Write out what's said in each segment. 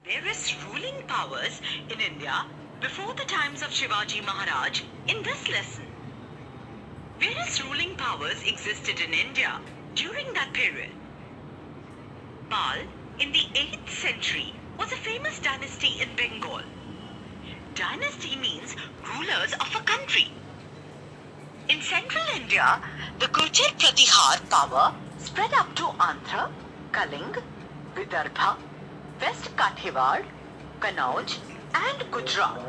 Various ruling powers in India before the times of Shivaji Maharaj in this lesson. Various ruling powers existed in India during that period. Pal in the 8th century was a famous dynasty in Bengal. Dynasty means rulers of a country. In central India, the Gurjar Pratihar power spread up to Andhra, Kaling, Vidarbha, West Kathiawar, Kannauj and Gujarat.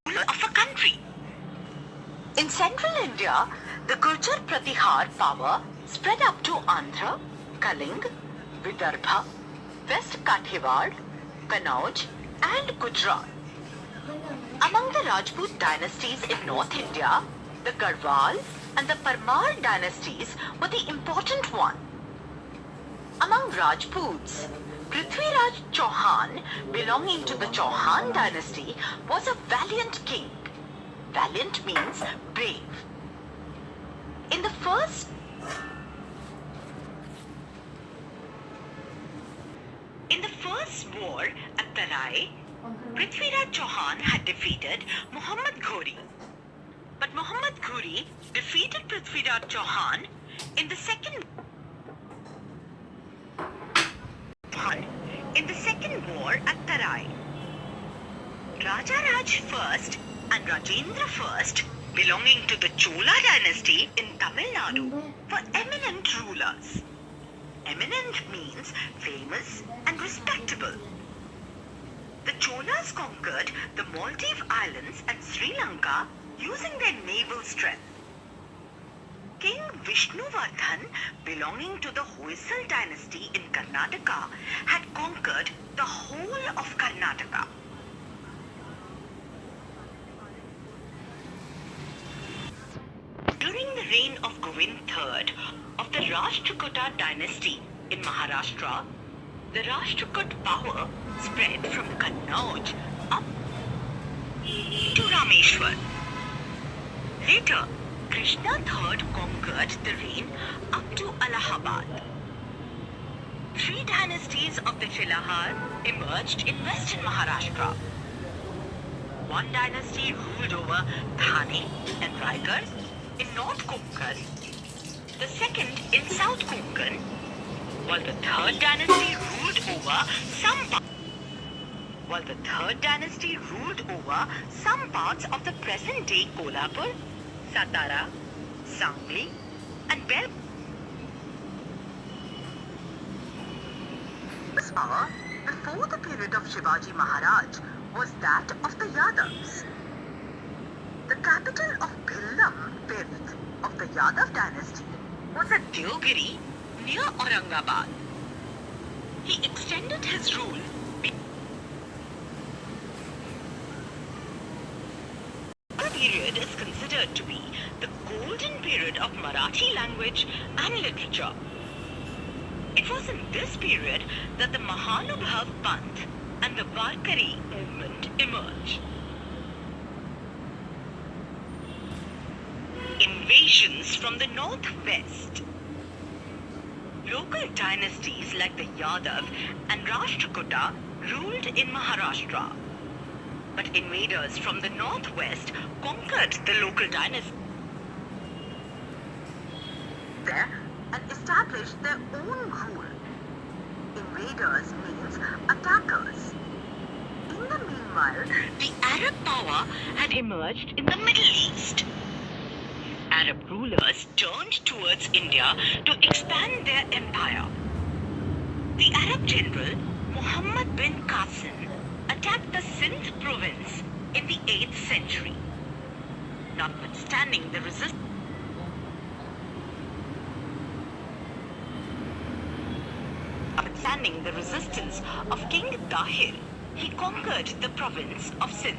Ruler of a country. In central India, the Gurjar Pratihar power spread up to Andhra, Kaling, Vidarbha, West Kathiawar, Kannauj and Gujarat. Among the Rajput dynasties in North India, the Garhwal and the Parmar dynasties were the important one. Among Rajputs, Prithviraj Chauhan, belonging to the Chauhan dynasty, was a valiant king. Valiant means brave. In the first war at Tarai, Prithviraj Chauhan had defeated Muhammad Ghori. But Muhammad Ghori defeated Prithviraj Chauhan in the second war at Tarai. Raja Raj I and Rajendra I, belonging to the Chola dynasty in Tamil Nadu, were eminent rulers. Eminent means famous and respectable. The Cholas conquered the Maldive Islands and Sri Lanka using their naval strength. King Vishnuvardhan, belonging to the Hoysal dynasty in Karnataka, had conquered the whole of Karnataka. During the reign of Govind III of the Rashtrakuta dynasty in Maharashtra, the Rashtrakud power spread from Kannauj up to Rameshwar. Later, Krishna III conquered the reign up to Allahabad. Three dynasties of the Chilahar emerged in western Maharashtra. One dynasty ruled over Thane and Raigad in North Konkan, the second in South Konkan, while the third dynasty ruled over some parts of the present-day Kolhapur, Satara, Sangli and Belgaum. This power before the period of Shivaji Maharaj was that of the Yadavs. The capital of Bhillam, fifth of the Yadav dynasty, was at Deogiri near Aurangabad. He extended his rule. The period is considered to be the golden period of Marathi language and literature. It was in this period that the Mahanubhav Panth and the Varkari movement emerged. Invasions from the northwest. Local dynasties like the Yadav and Rashtrakuta ruled in Maharashtra. But invaders from the northwest conquered the local dynasty there and established their own rule. Invaders means attackers. In the meanwhile, the Arab power had emerged in the Middle East. Arab rulers turned towards India to expand their empire. The Arab general Muhammad bin Qasim attacked the Sindh province in the 8th century. Notwithstanding the resistance of King Dahir, he conquered the province of Sindh.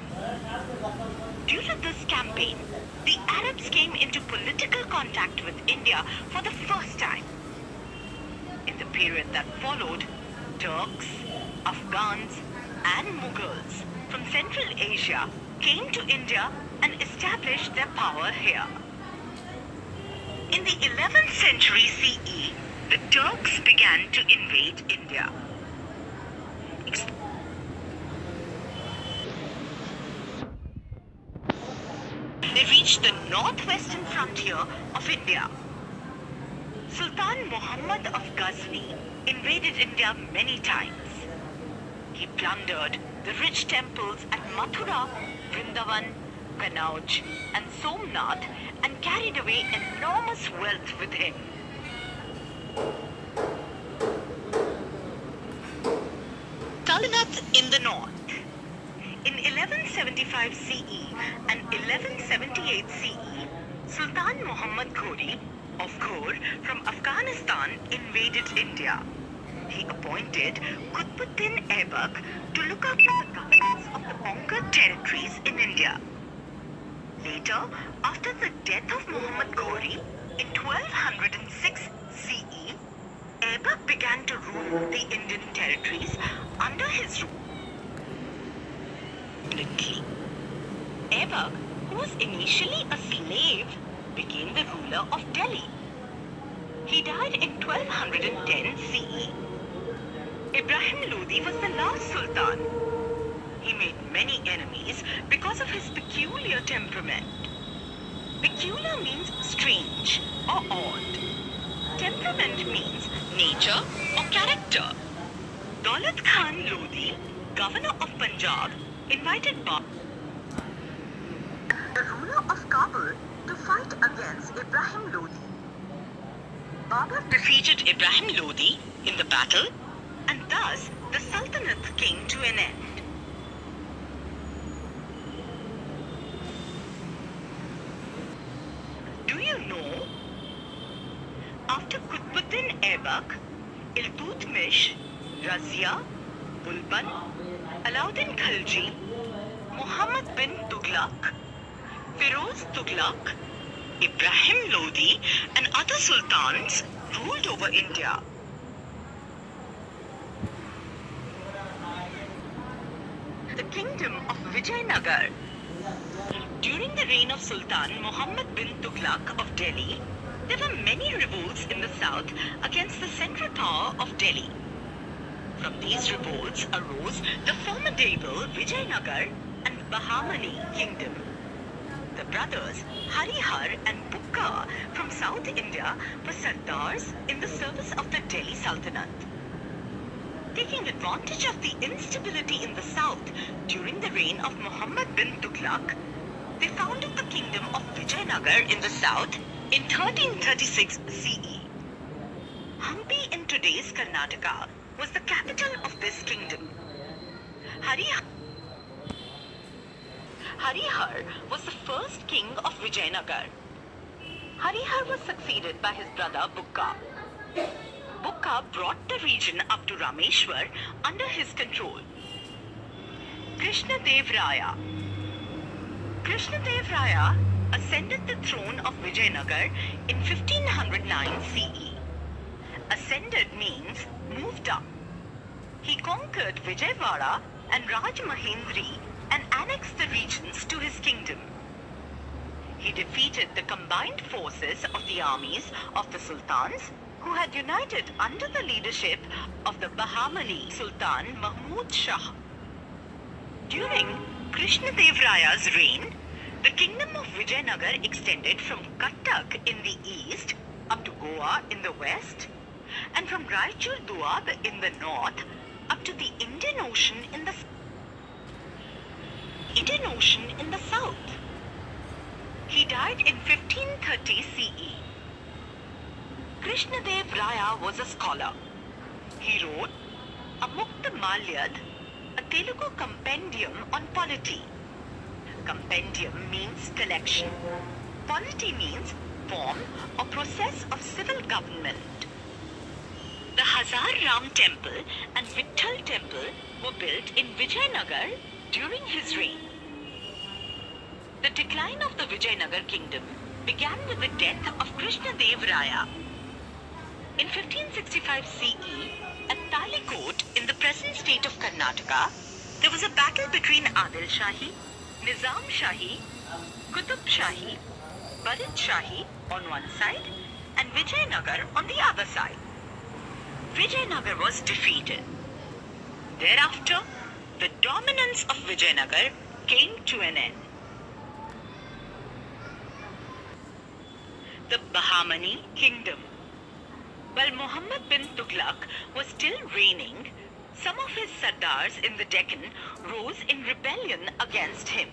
Due to this campaign, the Arabs came into political contact with India for the first time. In the period that followed, Turks, Afghans and Mughals from Central Asia came to India and established their power here. In the the 11th century CE, the Turks began to invade India. They reached the northwestern frontier of India. Sultan Muhammad of Ghazni invaded India many times. He plundered the rich temples at Mathura, Vrindavan, Kanauj and Somnath and carried away enormous wealth with him. Sultanate in the north. In 1175 CE and 1178 CE, Sultan Muhammad Ghori of Ghor from Afghanistan invaded India. He appointed Qutbuddin Aibak to look after the governance of the conquered territories in India. Later, after the death of Muhammad Ghori in 1206 CE, Aibak began to rule the Indian territories under his rule. Aibak, who was initially a slave, became the ruler of Delhi. He died in 1210 CE. Ibrahim Lodi was the last sultan. He made many enemies because of his peculiar temperament. Peculiar means strange or odd. Temperament means nature or character. Daulat Khan Lodi, governor of Punjab, invited Babur, the ruler of Kabul, to fight against Ibrahim Lodi. Babur defeated Ibrahim Lodi in the battle, and thus the Sultanate came to an end. Do you know? After Qutbuddin Aibak, Iltutmish, Razia, Bulban, Alauddin Khalji, Muhammad bin Tughlaq, Firoz Tughlaq, Ibrahim Lodi and other sultans ruled over India. The kingdom of Vijayanagar. During the reign of Sultan Muhammad bin Tughlaq of Delhi, there were many revolts in the south against the central power of Delhi. From these revolts arose the formidable Vijayanagar and Bahamani kingdom. The brothers Harihar and Bukka from South India were sardars in the service of the Delhi Sultanate. Taking advantage of the instability in the south during the reign of Muhammad bin Tughlaq, they founded the kingdom of Vijayanagar in the south in 1336 CE. Hampi in today's Karnataka was the capital of this kingdom. Harihar was the first king of Vijayanagar. Harihar was succeeded by his brother Bukka. Bukka brought the region up to Rameshwar under his control. Krishnadev Raya ascended the throne of Vijayanagar in 1509 CE. Ascended means moved up. He conquered Vijayawada and Rajamahendri and annexed the regions to his kingdom. He defeated the combined forces of the armies of the sultans who had united under the leadership of the Bahamani Sultan Mahmud Shah. During Krishnadev Raya's reign, the kingdom of Vijayanagar extended from Cuttack in the east up to Goa in the west, and from Raichur Duab in the north up to the Indian Ocean in the south. He died in 1530 CE. Krishnadev Raya was a scholar. He wrote Amukta Malyad, a Telugu compendium on polity. Compendium means collection. Polity means form or process of civil government. The Hazar Ram temple and Vitthal temple were built in Vijayanagar during his reign. The decline of the Vijayanagar kingdom began with the death of Krishnadev Raya. In 1565 CE, at Talikot in the present state of Karnataka, there was a battle between Adil Shahi, Nizam Shahi, Qutub Shahi, Barid Shahi on one side and Vijayanagar on the other side. Vijayanagar was defeated. Thereafter, the dominance of Vijayanagar came to an end. The Bahmani Kingdom. While Muhammad bin Tughlaq was still reigning, some of his Sardars in the Deccan rose in rebellion against him.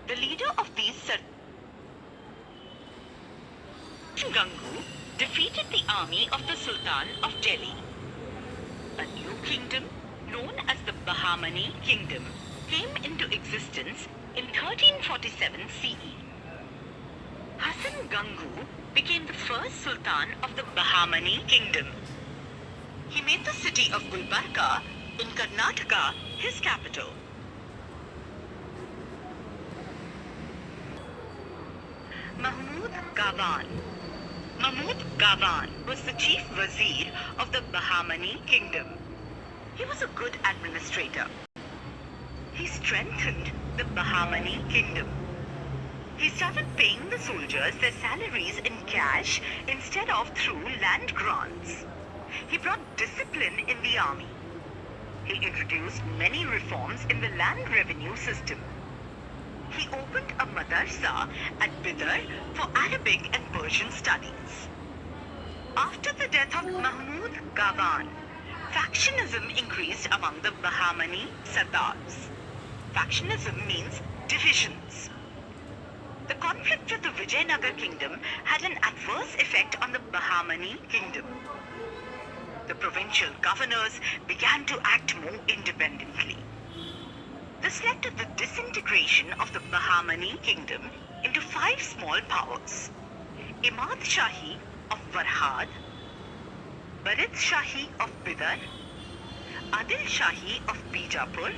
The leader of these Sardars, Gangu, defeated the army of the Sultan of Delhi. A new kingdom, known as the Bahmani Kingdom, came into existence in 1347 CE. Hasan Gangu became the first Sultan of the Bahmani Kingdom. He made the city of Gulbarga in Karnataka his capital. Mahmud Gavan. Mahmud Gavan was the chief vizier of the Bahmani Kingdom. He was a good administrator. He strengthened the Bahmani Kingdom. He started paying the soldiers their salaries in cash instead of through land grants. He brought discipline in the army. He introduced many reforms in the land revenue system. He opened a madrasa at Bidar for Arabic and Persian studies. After the death of Mahmud Gavan, factionism increased among the Bahmani Sardars. Factionism means divisions. The conflict with the Vijayanagar kingdom had an adverse effect on the Bahmani kingdom. The provincial governors began to act more independently. This led to the disintegration of the Bahmani kingdom into 5 small powers: Imad Shahi of Varhad, Barid Shahi of Bidar, Adil Shahi of Bijapur,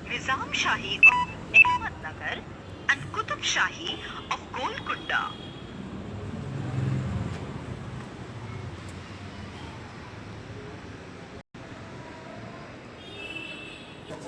Nizam Shahi of Ahmednagar, and Qutub Shahi of Golconda.